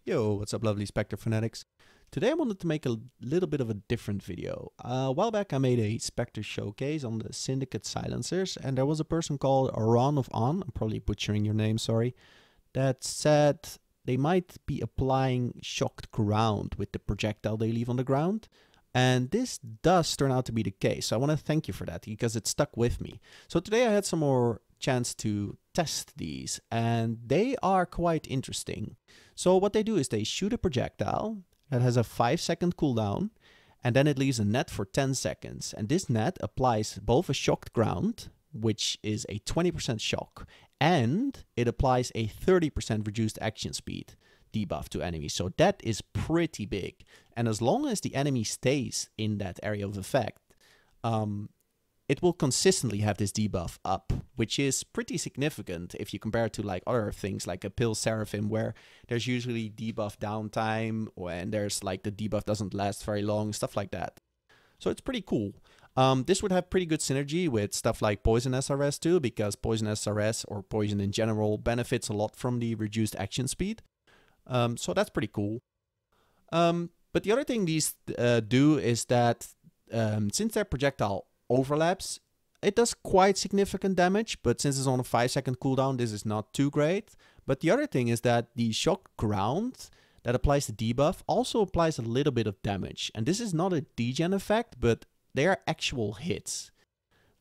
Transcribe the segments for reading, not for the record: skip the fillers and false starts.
Yo, what's up lovely Spectre fanatics? Today I wanted to make a little bit of a different video. A while back I made a Spectre showcase on the Syndicate silencers, and there was a person called Aron of On, I'm probably butchering your name, sorry, that said they might be applying shocked ground with the projectile they leave on the ground. And this does turn out to be the case. So I want to thank you for that because it stuck with me. So today I had some more chance to test these, and they are quite interesting. So what they do is they shoot a projectile that has a 5-second cooldown, and then it leaves a net for 10 seconds. And this net applies both a shocked ground, which is a 20% shock, and it applies a 30% reduced action speed debuff to enemies. So that is pretty big. And as long as the enemy stays in that area of effect, it will consistently have this debuff up, which is pretty significant if you compare it to like other things like a Pill Seraphim, where there's usually debuff downtime and there's like the debuff doesn't last very long, stuff like that. So it's pretty cool. This would have pretty good synergy with stuff like Poison SRS too, because Poison SRS or Poison in general benefits a lot from the reduced action speed. So that's pretty cool. But the other thing these do is that since their projectile overlaps, it does quite significant damage, but since it's on a 5-second cooldown, this is not too great. But the other thing is that the shock ground that applies the debuff also applies a little bit of damage. And this is not a degen effect, but they are actual hits.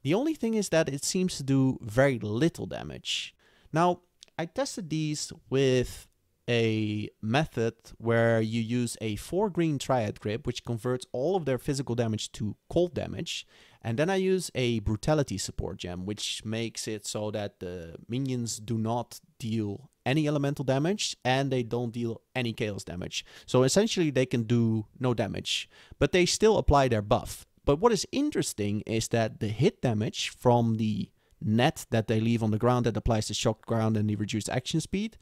The only thing is that it seems to do very little damage. Now, I tested these with a method where you use a 4-green triad grip, which converts all of their physical damage to cold damage. And then I use a brutality support gem, which makes it so that the minions do not deal any elemental damage and they don't deal any chaos damage. So essentially they can do no damage, but they still apply their buff. But what is interesting is that the hit damage from the net that they leave on the ground that applies the shocked ground and the reduced action speed,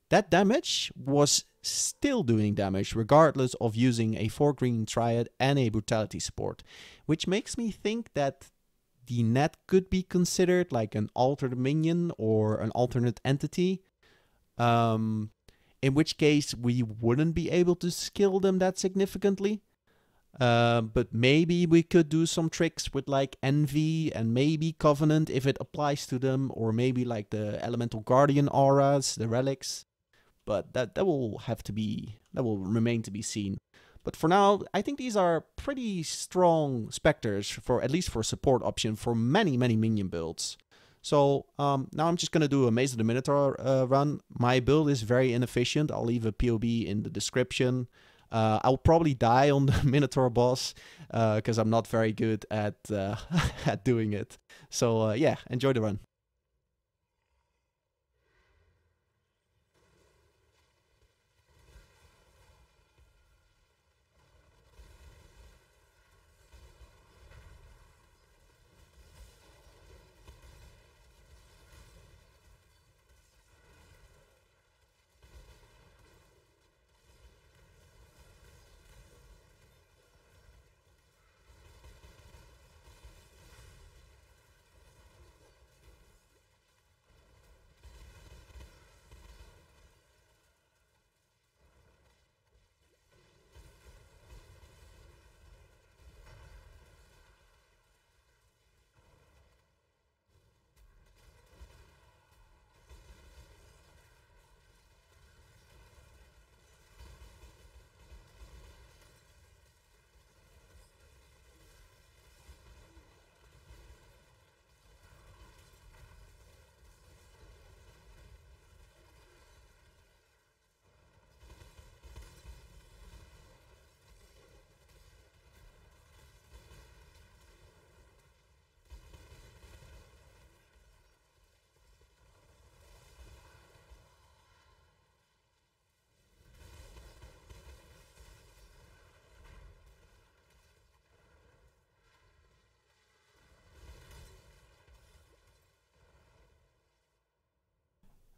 that damage was still doing damage regardless of using a 4-green triad and a brutality support, which makes me think that the net could be considered like an alternate minion or an alternate entity, in which case we wouldn't be able to skill them that significantly. But maybe we could do some tricks with like Envy and maybe Covenant if it applies to them, or maybe like the Elemental Guardian auras, the relics. But that will remain to be seen. But for now, I think these are pretty strong Spectres, for at least for a support option for many minion builds. So now I'm just going to do a Maze of the Minotaur run. My build is very inefficient. I'll leave a POB in the description. I'll probably die on the Minotaur boss because I'm not very good at, at doing it. So yeah, enjoy the run.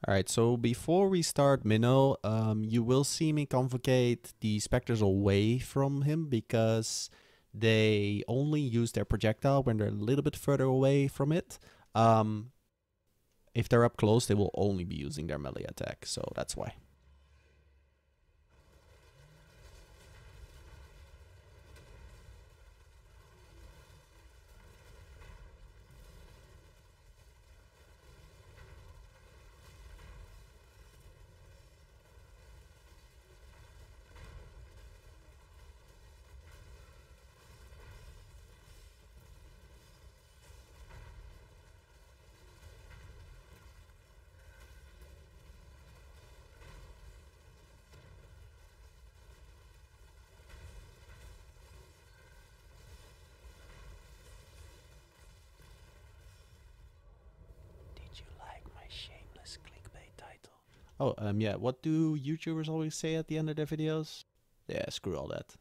Alright, so before we start Minnow, you will see me convocate the Spectres away from him because they only use their projectile when they're a little bit further away from it. If they're up close, they will only be using their melee attack, so that's why. Oh, yeah, what do YouTubers always say at the end of their videos? Yeah, screw all that.